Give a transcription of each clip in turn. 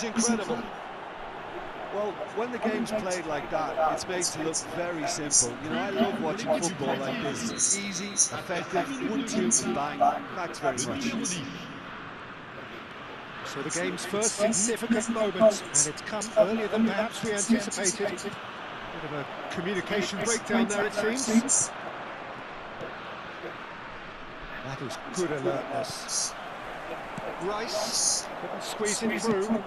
is incredible. Well, when the game's played like that, it's made to look very simple. You know, I love watching football like this. Easy, effective, 1-2 and bang. Thanks very much. So the game's first significant moment, and it's come earlier than perhaps we anticipated. Bit of a communication breakdown there, it seems. That is good alertness. Rice couldn't squeeze it through.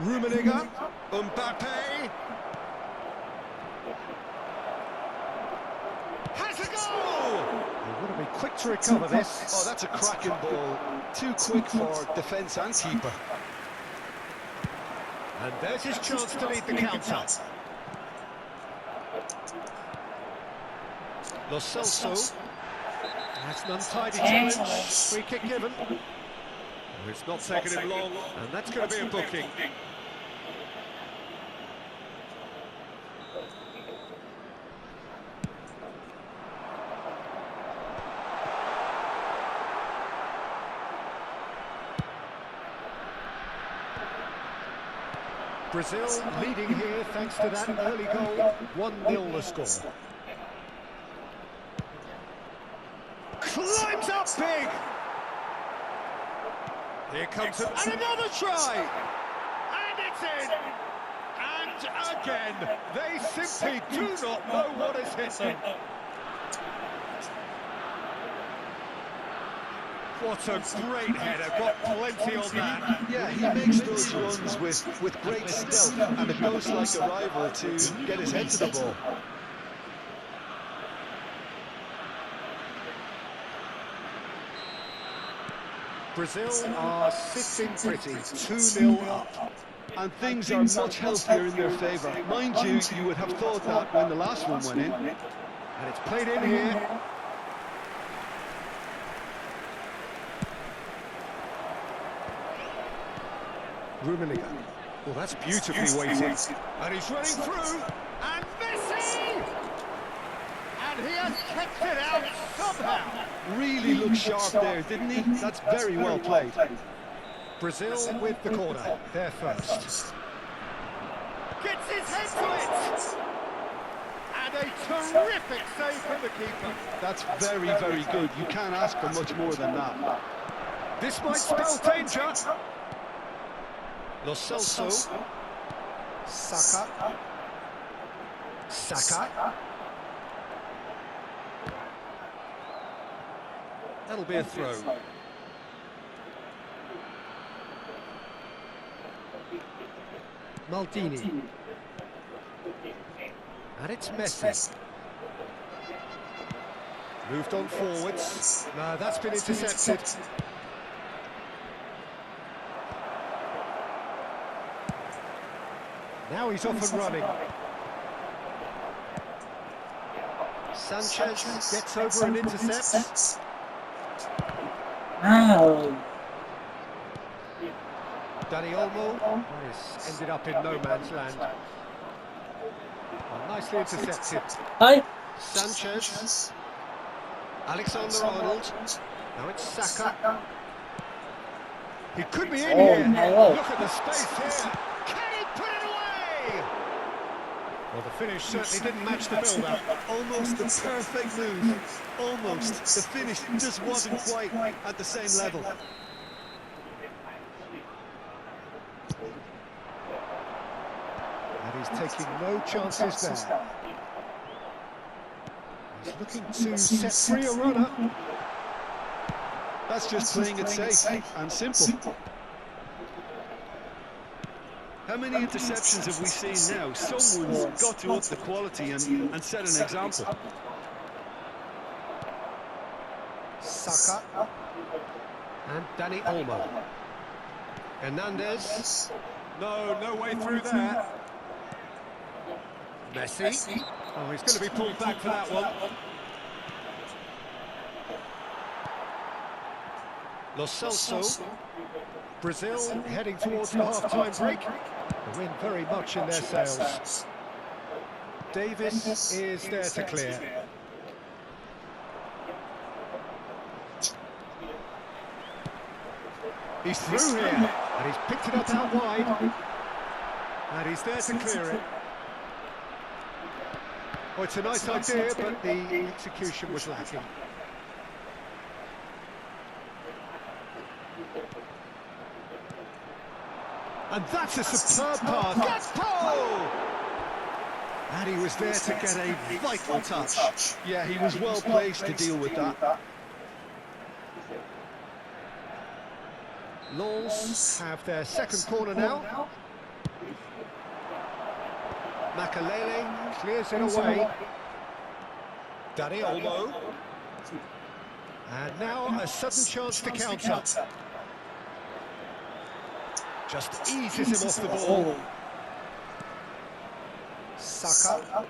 Rummenigge, Mbappe. Has a goal! They want to be quick to recover this. Oh, that's a cracking ball. Too quick for defence and keeper. And there's his chance to lead the counter. Lo Celso. That's an untidy challenge. Free kick given. It's not taken him long, and that's going to be a booking. Brazil leading here thanks to that early goal. 1-0 the score. Climbs up big! Here comes it, and another try! And it's in! And again, they simply do not know what has hit them. What a great header, got plenty on that. Yeah, he makes those runs with great stealth and a ghost-like arrival to get his head to the ball. Brazil are sitting pretty, 2-0 up. And things are much healthier in their favour. Mind you, you would have thought that when the last one went in. And it's played in here. Rummenigge. Well, that's beautifully weighted. And he's running through. And Messi! And he has kept it out somehow. Really looked sharp there, didn't he? That's very well played. Brazil with the corner. They're first. Gets his head to it! And a terrific save from the keeper. That's very, very good. You can't ask for much more than that. This might spell danger. Lo Celso. Saka. That'll be a throw. Maldini. And it's Messi. Moved on forwards. No, that's been intercepted. Now he's off and running. Sanchez gets over and intercepts. Wow. Dani Olmo has ended up in no man's land. Well, nicely intercepted. Hi. Sanchez. Alexander-Arnold. Now it's Saka. He could be in here. No. Look at the space here. Can he put it away? Well, the finish certainly didn't match the build-up. Almost the perfect move. Almost. The finish just wasn't quite at the same level. And he's taking no chances there. He's looking to set free a runner. That's just playing it safe and simple. How many interceptions have we seen now? Someone's got to up the quality and set an example. Saka. And Dani Olmo. Hernandez. No way through there. Messi. Oh, he's going to be pulled back for that one. Lo Celso. Brazil heading towards the half-time break. The wind very much in their sails. Davis is there to clear. He's through here. And he's picked it up out wide. And he's there to clear it. Well, it's a nice idea, but the execution was lacking. And that's a superb pass. Gakpo! And he was there to get a vital touch. Yeah, he was well placed to deal with that. Lens have their second corner now. Makalele clears it away. Dani Olmo. And now a sudden chance to counter. Just eases him off the ball. Saka.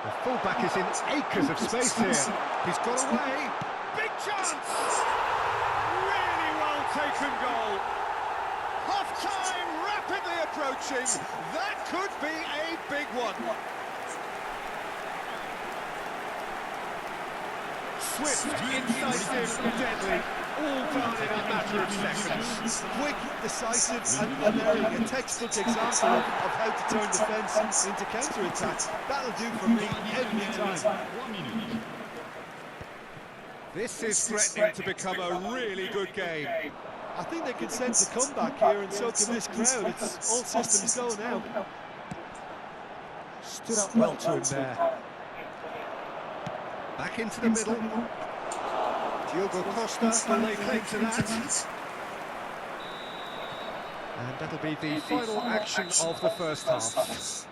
The fullback is in acres of space here. He's got away. Big chance! Really well taken goal. Half-time rapidly approaching. That could be a big one. Swift, incisive, deadly. All done in a matter of seconds. Quick, decisive and unerring. A textbook example of how to turn defence into counter-attack. That'll do for me every time. This is threatening to become a really good game. I think they can sense a comeback here, and so can this crowd. It's all systems go now. Stood up well to him there. Back into the middle. Diogo Costa will lay claim to that. And that'll be the final action of the first half.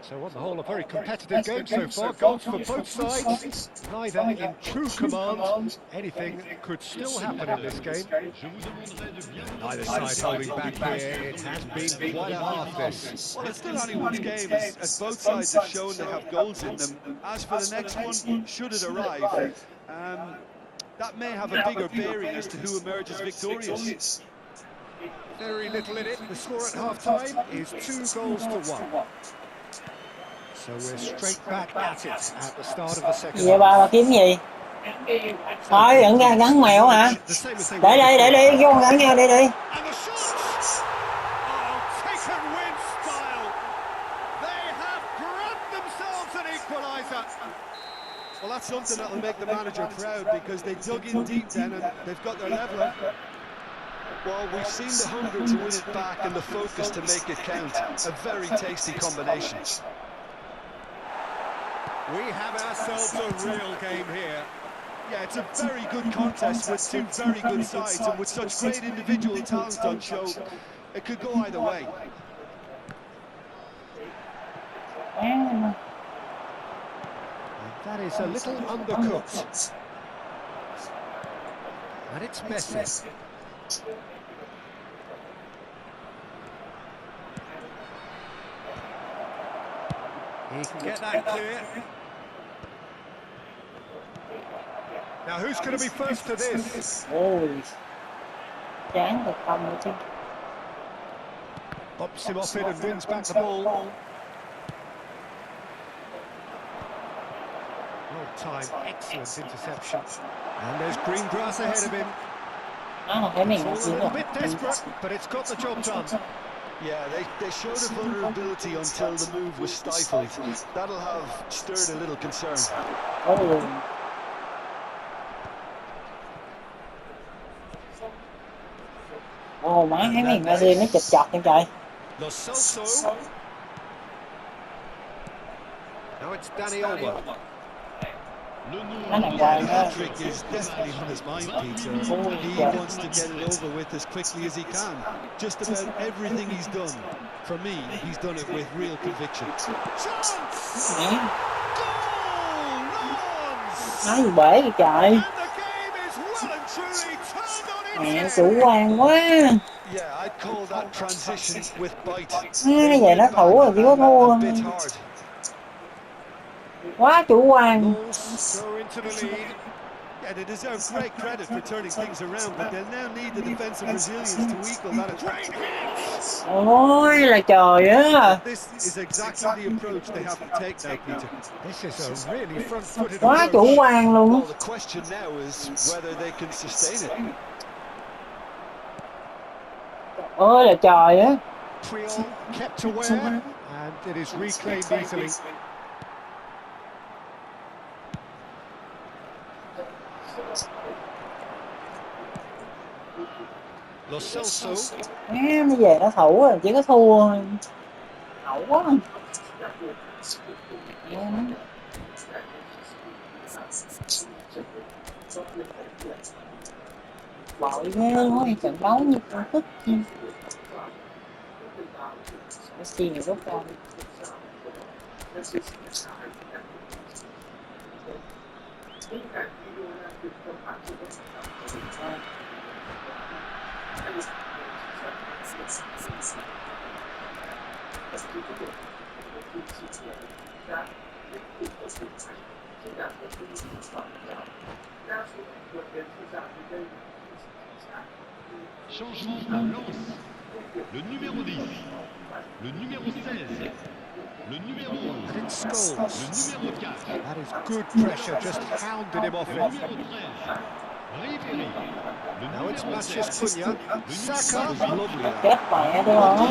So on the whole, a very competitive game so far. Goals for both sides, neither in true command. Anything could still happen in this game. Neither side holding back here. It has been quite a half this. Well, it's still anyone's game, as both sides have shown they have goals in them. As for the next one, should it arrive, that may have a bigger bearing as to who emerges victorious. Very little in it. The score at half-time is 2-1. So we're straight back at it at the start of the second Vậy bà half. kiếm gì? Thôi đừng ra gắn mèo hả? Để đi, vô gắn nhau đi đi. And the shot! Oh, taken win style. They have grabbed themselves an equaliser. Well, that's something that'll make the manager proud, because they dug in deep then and they've got their leveller. Well, we've seen the hunger to win it back and the focus to make it count. A very tasty combination. We have ourselves a real game here. Yeah, it's a very good contest with two very good sides, and with such great individual talent on show, it could go either way. And that is a little undercooked. And it's Messi. He can get that clear. Now who's going to be first to this? Ôi, chán được không nữa chứ. Pops him off it and wins back the ball. Well timed, excellent interception. And there's green grass ahead of him. Nó không phải mình It's all a gì little nữa. bit desperate, but it's got the job done. Yeah, they showed a vulnerability until the move was stifled. That'll have stirred a little concern. Ôi, ồ má thấy mình ra đi nó chật chật nha trời. Lo Celso. Now it's Dani Olmo. Nó nằm ngoài The nữa. hat-trick is definitely on his mind, Peter. He wants to get it over with as quickly as he can. Just about everything he's done, for me, he's done it with real conviction. Chance! Mẹ, Goal! Lawns! nói gì bể vậy trời. And the game is well and truly turned on Mẹ its chủ head. quan quá. Yeah, I'd call that transition with bite. Vậy nó thủ rồi chứ có thua. A bit hard. Quá chủ quan. Bulls go into the lead. Yeah, they deserve great credit for turning things around, but they'll now need the defensive resilience to equal that attack. Ôi là trời á. This is exactly the approach they have to take now, Peter. This is a really front-footed Quá chủ approach. quan luôn. Well, the question now is whether they can sustain it. Ôi là trời á. Puyol kept aware, and it is reclaimed easily. Lo Celso. Nó về nó thủ rồi, chỉ có thua thôi. Hậu quá. Bội ghê luôn, trận đấu như con tức. Messi nhiều lúc ra. Changement à Lens. Le numéro 10, le numéro 16, le numéro 11, And it's Scholes. le numéro 4, That is good pressure, just hounded him off le it. numéro 13, Ribéry, le Now it's numéro Matheus 7, Cunha. Saka. Lovely that. Chết mẹ tôi rồi.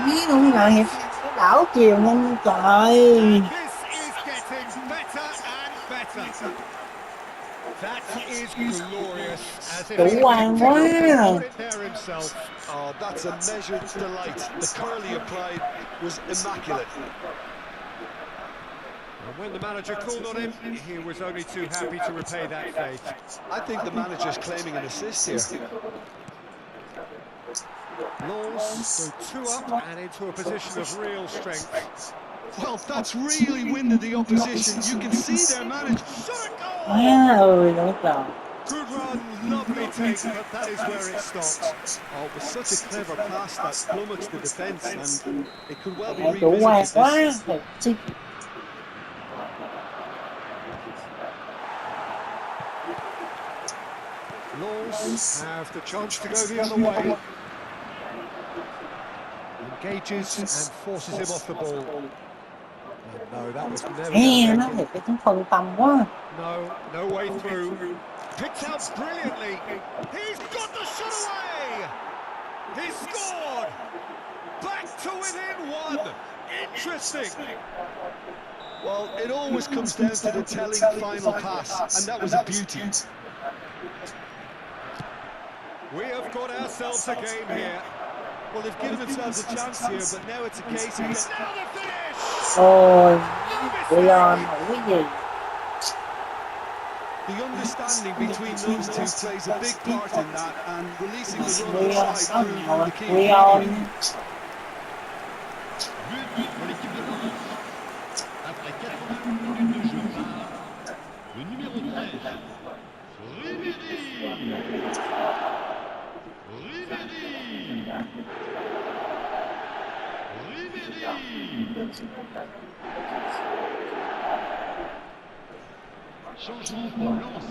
Mấy con này hiệp đảo chiều nhanh trời. This is getting better and better. That is glorious, as if Chủ he quan quá. put it there himself. Oh, that's a measured delight. The curl he applied was immaculate. And when the manager called on him, he was only too happy to repay that faith. I think the manager's claiming an assist here. Lens go 2 up and into a position of real strength. Well, that's really winded the opposition. You can see their manager. Má ơi nó trời. Good run, lovely take, but that is where it stopped. Oh, it was such a clever pass that flummoxed the defence, and it could well be Chủ quan revisited. quá. This. Thiệt. Lens have the chance to go the other way. Engages and forces him off the ball. And no, that was never Nghe nó taken. thiệt cái phân tâm quá. No way through. Picked out brilliantly. He's got the shot away. He scored. Back to within 1. Interesting. Well, it always comes down to the telling final pass, and that was a beauty. We have got ourselves a game here. Well, they've given themselves a chance here, but now it's a case of... Now the finish. Ôi, Leon không cái gì. The understanding between those two plays a big part in that, and releasing the run Leon inside có proved một the key. Leon. but pour l'équipe de Lens. Après 80 minutes de jeu par le numéro 13, Ribéry. Changement pour Lens.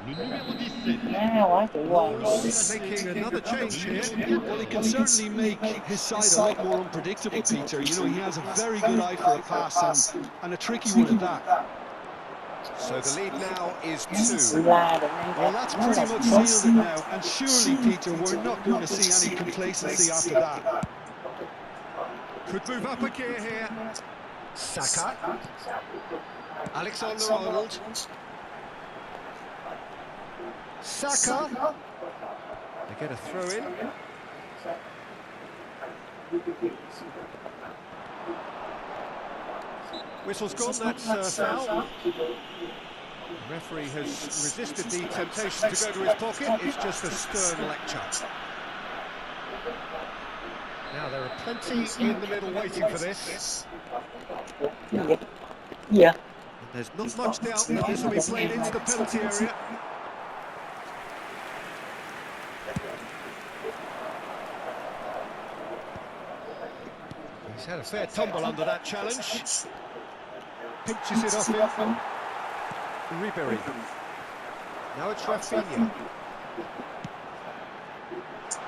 Le numéro 17. Má quá chủ quan. Lens making another change here. Well, he can certainly make his side a lot more unpredictable, Peter. You know, he has a very good eye for a pass, and a tricky one at that. So the lead now is 2. La được ngay Well, that's pretty much sealed it now, and surely, Peter, we're not going to see any complacency after that. Could move up a gear here. Saka. Alexander-Arnold. Saka. They get a throw in. Whistle's gone, that's foul. The referee has resisted the temptation to go to his pocket. It's just a stern lecture. Now there are plenty in the middle waiting for this. Dạ. And there's not much doubt that this will be played into the penalty area. He's had a fair tumble under that challenge. Pinches it off him. Ribéry. Now it's Rafinha.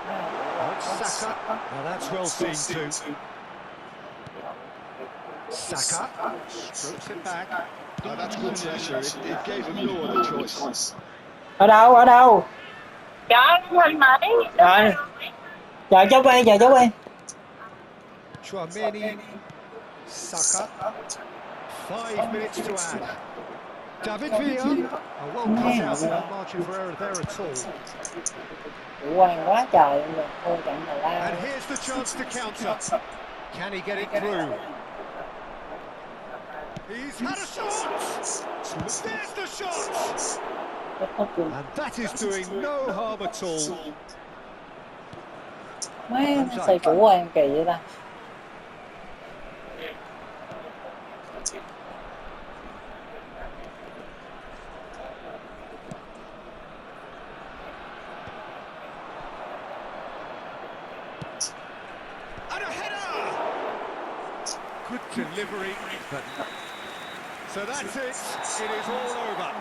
Now it's Saka. Now that's well seen too. Saka strokes it back. Oh, that's good pressure. It gave him no other choice. Ở đâu? Rồi, chờ chú ơi, chờ chú ơi. Tchouameni, Saka. 5 minutes to add. David Villa, well cut out, no margin for error there at all. Chủ quan quá trời luôn rồi, thua trận Hà Lan. And here's the chance to counter. Can he get it through? He's had a shot! There's the shot! And that is doing no harm at all. Mấy xây chủ quan kỳ vậy ta. And a header! Good delivery, but... So that's it. It is all over.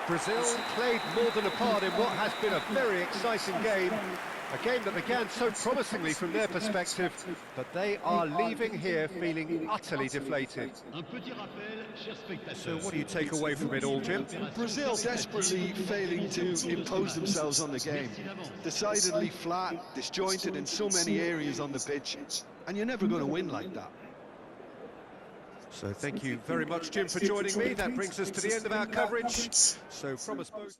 Brazil played more than a part in what has been a very exciting game. A game that began so promisingly from their perspective, but they are leaving here feeling utterly deflated. So what do you take away from it all, Jim? Brazil desperately failing to impose themselves on the game. Decidedly flat, disjointed in so many areas on the pitch, and you're never going to win like that. So thank you very much, Jim, for joining me. That brings us to the end of our coverage. So from us both...